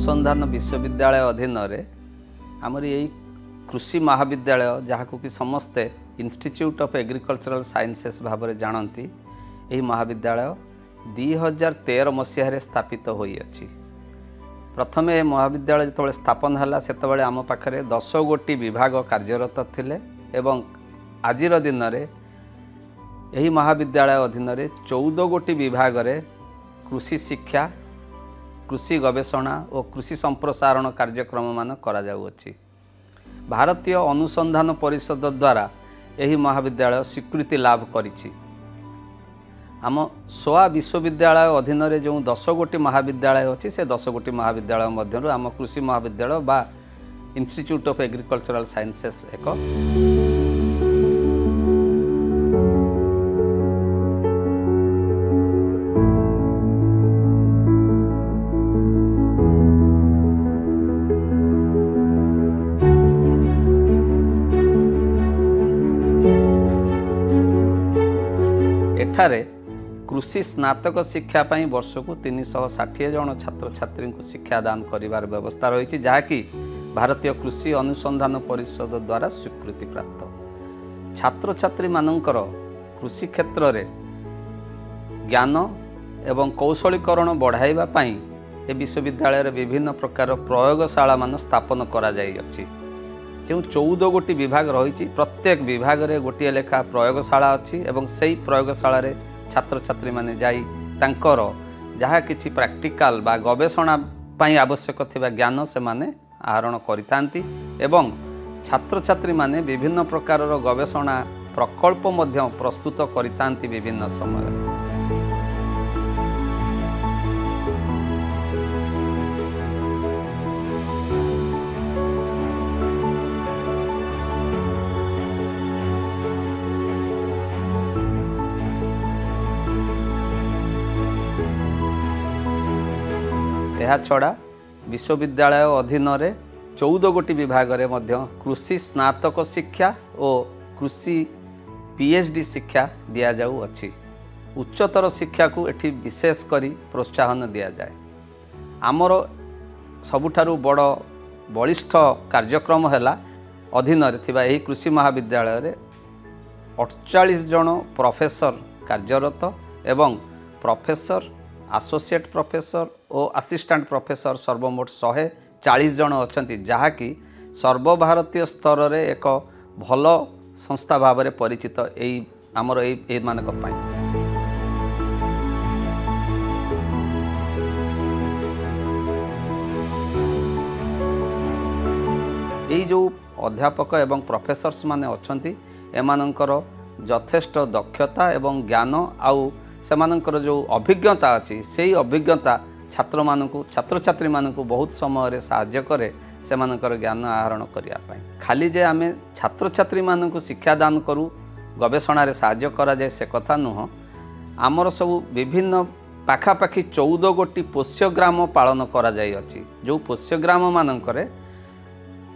अनुसंधान विश्वविद्यालय अधीन आमर यही कृषि महाविद्यालय जहाँ कि समस्ते इंस्टीट्यूट ऑफ एग्रीकल्चरल साइंसेस भाव में जानती यही महाविद्यालय 2013 मसीह स्थापित होई अछि। प्रथम यह महाविद्यालय जो स्थापन है से आम पाखे 10 गोटी विभाग कार्यरत थिले एवं आजिर दिन में यही महाविद्यालय अधीन 14 गोटी विभाग में कृषि शिक्षा, कृषि गवेषणा और कृषि संप्रसारण कार्यक्रम मान करा जाउअछि। भारतीय अनुसंधान परिषद द्वारा यही महाविद्यालय स्वीकृति लाभ करिछि। आम सोआ विश्वविद्यालय अधीन जो 10 गोटी महाविद्यालय अच्छी से 10 गोटी महाविद्यालय मध्य आम कृषि महाविद्यालय बा इंस्टीट्यूट ऑफ एग्रीकल्चरल साइंसेस एक एठारे कृषि स्नातक शिक्षा पाई वर्ष को 360 जन छात्र छात्री को शिक्षादान करिवार व्यवस्था रही जहाँकि भारतीय कृषि अनुसंधान परिषद द्वारा स्वीकृति प्राप्त। छात्र छात्री मानकर कृषि क्षेत्र में ज्ञान एवं कौशलीकरण बढ़ाइबा पाई ए विश्वविद्यालय विभिन्न प्रकार प्रयोगशाला मान स्थापन करा जाई अछि। जो 14 गोटी विभाग रही प्रत्येक विभाग में गोटे लेखा प्रयोगशाला अच्छी एवं सही प्रयोगशाला रे छात्र छात्री माने जाई तांकर जहाँ किछि प्रैक्टिकल बा गवेषणा पाई आवश्यक थिबा ज्ञान से माने आहरण करितांती एवं छात्र छात्री माने विभिन्न प्रकार गवेषणा प्रकल्प मध्य प्रस्तुत करितांती विभिन्न समय। यह छड़ा विश्वविद्यालय अधीन 14 गोटी विभाग में मध्य कृषि स्नातक शिक्षा और कृषि पीएचडी शिक्षा दि जाउअछि। उच्चतर शिक्षा को एठी विशेष करी प्रोत्साहन दिया जाए। आमर सबुठारु बड़ बलिष्ठ कार्यक्रम है अधीन थिबा एही कृषि महाविद्यालय रे 48 जन प्रोफेसर कार्यरत एवं प्रोफेसर, एसोसिएट प्रोफेसर और असिस्टेंट प्रोफेसर सर्वमोट 140 जन अच्छा जहाँकि सर्वभारतीय स्तर में एक भल संस्था भाव में परिचित यही आमर ये मानक पाई। यही जो अध्यापक एवं प्रोफेसर्स माने अच्छी एमानंकर यथेष्ट दक्षता एवं ज्ञान आउ सेमानंकर जो अभिज्ञता अच्छी से अभिज्ञता छात्र छात्री मानू बहुत समय साहाय्य करे सेमानंकर ज्ञान आहरण करने। खाली जे आमे छात्र छात्री मानू शिक्षादान करूँ गवेषणा साहाय्य करा जाए से कथा नुह। आमर सब विभिन्न पाखापाखि 14 गोटी पोष्यग्राम पालन करा जाई अछि। जो पोष्यग्राम मानकरे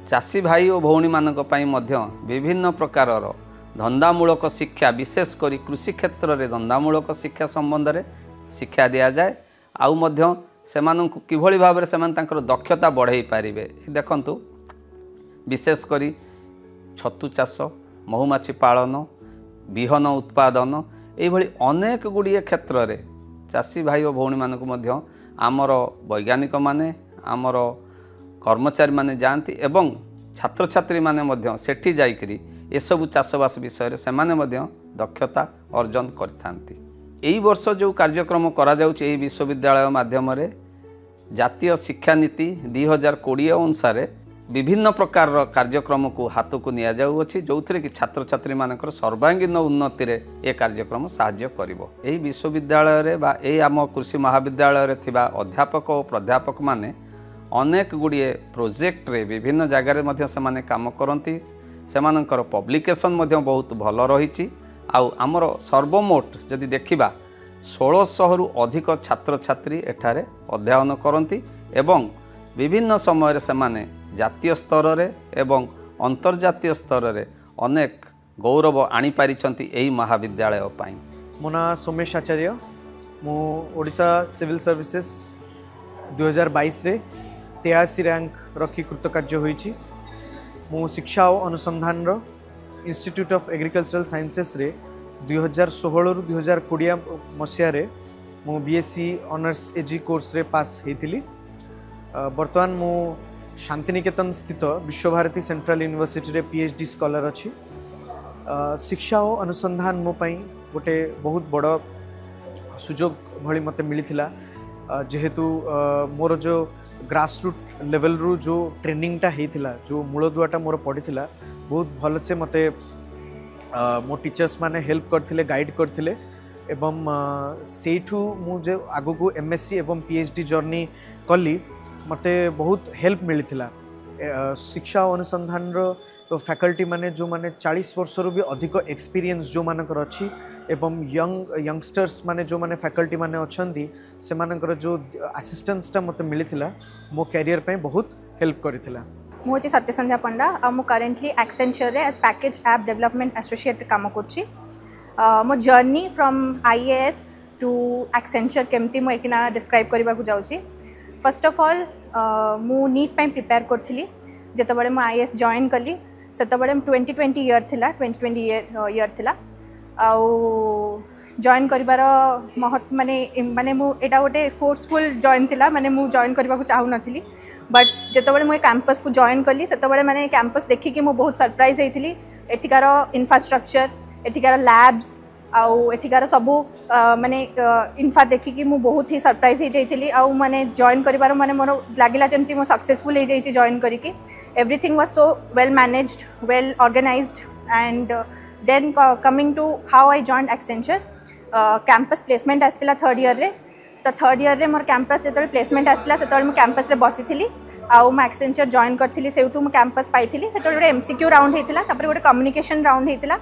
चाषी भाई और भौणी मानक पई मध्य विभिन्न प्रकारर धंदामूलक शिक्षा विशेषकर कृषि क्षेत्र में धंदामूलक शिक्षा संबंध में शिक्षा दि जाए। आउ मध्य सेमानंकु किभଳି भाबरे सेमान तांकर दक्षता बढ़ाई पारिबे। देखंतु विशेषकर छतु चाष, महुमाछी पालन, बिहन उत्पादन एभଳି अनेक गुड़िए क्षेत्र में चाषी भाई और भौणी मानक मध्य आमर वैज्ञानिक माने आमर कर्मचारी माने जाती एवं छात्र छात्री माने मध्य सेठी जाइकरी एसबू चाषबास विषय से दक्षता अर्जन करथांती। यही वर्ष जो कार्यक्रम करा जाउछि एही विश्वविद्यालय माध्यम जातीय शिक्षा नीति 2020 अनुसार विभिन्न प्रकार कार्यक्रम को हाथ को निया जाउछि जो कि छात्र छात्री मानकर सर्वांगीन उन्नति रे ए कार्यक्रम साहाय्य करिवो। एही विश्वविद्यालय रे बा एही आम कृषि महाविद्यालय रे थिबा अध्यापक और प्राध्यापक माने अनेक गुड़िए प्रोजेक्ट रे विभिन्न जगार मध्य से काम करती। सेमानंकर पब्लिकेशन मध्य बहुत भल रही। आउ आमर सर्वमोट जदि देखिबा 1600 रु अधिक छात्र छात्री एठारे अध्ययन करती एवं विभिन्न समय से जातीय स्तर रे एवं अंतर्जातीय स्तर रे अनेक गौरव आनी पारिछंती एही महाविद्यालय पाई। मो ना सोमेश आचार्य, मु ओडिशा सिविल सर्विसेज 2022 रे 83 रैंक रखी कृतकार्य होईची। मु शिक्षा और अनुसंधान रो इंस्टीट्यूट ऑफ एग्रीकल्चरल साइंसेस रे 2016 रु 2020 मसीह रे मु बीएससी ऑनर्स एजी कोर्स रे पास हेतिली। वर्तमान मु शांतिनिकेतन स्थित विश्वभारती सेंट्रल यूनिवर्सिटी रे पीएचडी स्कॉलर अच्छी। शिक्षा और अनुसंधान मो पई गोटे बहुत बड़ सुजोग भली मते मिलिथिला। जेहेतु मोर जो ग्रासरूट लेवल रु जो ट्रेनिंग टा हेतिला, जो मूलदुआटा मोर पड़ीथिला, बहुत भल से मते मो टीचर्स माने हेल्प करथिले, गाइड करथिले। एवं सेठू मु जो आगु को एमएससी एवं पीएचडी जर्नी कली मते बहुत हेल्प मिलिथिला। शिक्षा और अनुसंधान रो तो फैकल्टी माने जो माने 40 वर्ष रु भी अधिक एक्सपीरियंस जो मानकर अच्छी एवं यंगस्टर्स माने जो माने फैकल्टी माने अच्छी से मानकर जो असिस्टेंसटा मते मिलिथिला मो कैरियर पे बहुत हेल्प करिथिला। मु छी सत्यसंध्या पंडा आ मु करेंटली एक्सेंचर रे as package app development associate काम करछि। मो journey from IAS to Accenture केमती मु एकना डिस्क्राइब करबा को जाउछि। फर्स्ट ऑफ ऑल मु नीट पे प्रिपेयर करथिली। जेतबळे मु आईएएस जॉइन कली सेतबळे 2020 ईयर थिला, 2020 ईयर थिला। आउ जॉइन करिबार महत माने मु एटा गोटे फोर्सफुल जॉइन थिला, माने मु जॉइन करबा को चाहू नथिली। बट जेतबळे मु कैंपस को जॉइन कली सेतबळे माने कैंपस देखि कि मु बहुत सरप्राइज हेतिली। एठिकार इंफ्रास्ट्रक्चर, एठिकार लैब्स आउ एठिकार सबु माने इनफा देखि कि मु बहुत ही सरप्राइज हे जाइतिली। आउ माने जॉइन करिबार माने मोर लागिला जेमति मु सक्सेसफुल हे जाइति जॉइन करिकि। Everything was so well managed, well organized. And then coming to how I joined Accenture, campus placement आस्तिला थर्ड ईयर रे। तो थर्ड ईयर रे मोर कैंपस जेतबे प्लेसमेंट आस्तिला सेतबे मु कैंपस रे बसिथिली। आउ मु एक्सेंचर जॉइन करथिली, सेउटू मु कैंपस पाइथिली। सेतबे गोटे एमसीक्यू राउंड हेतिला, तापर गोटे कम्युनिकेशन राउंड हेतिला,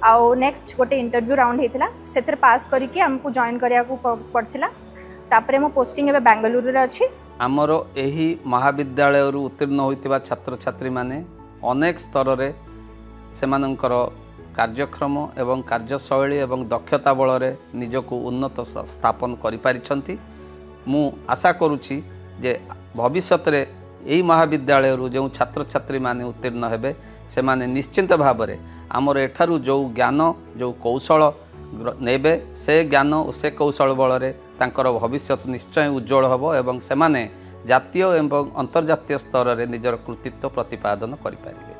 आउ नेक्स्ट गोटे इंटरव्यू राउंड हेतिला। सेतरे पास करिकि हमकु जॉइन करिया को पड़थिला। तापरे मो पोस्टिंग एबे बेंगलुरु रे अछि। आमर एही महाविद्यालय रु उत्तीर्ण होइतिबा छात्र छात्री माने अनेक स्तर रे सेमानंकर कार्यक्रम एवं कार्यशैली एवं दक्षता बल रे निजको उन्नत स्थापन करि पारिछंती। मु आशा करूछि जे भविष्यत रे एही महाविद्यालय रु जो छात्र छात्री माने उत्तीर्ण हेबे से माने निश्चिंत भाव में आमर एठारू जो ज्ञान जो कौशल नेबे से ज्ञान और से कौशल बल तांकर भविष्य निश्चय उज्जवल होबो एवं से माने जातीय एवं अंतर्जातीय स्तर में निजर कृतित्व प्रतिपादन करि पारिबे।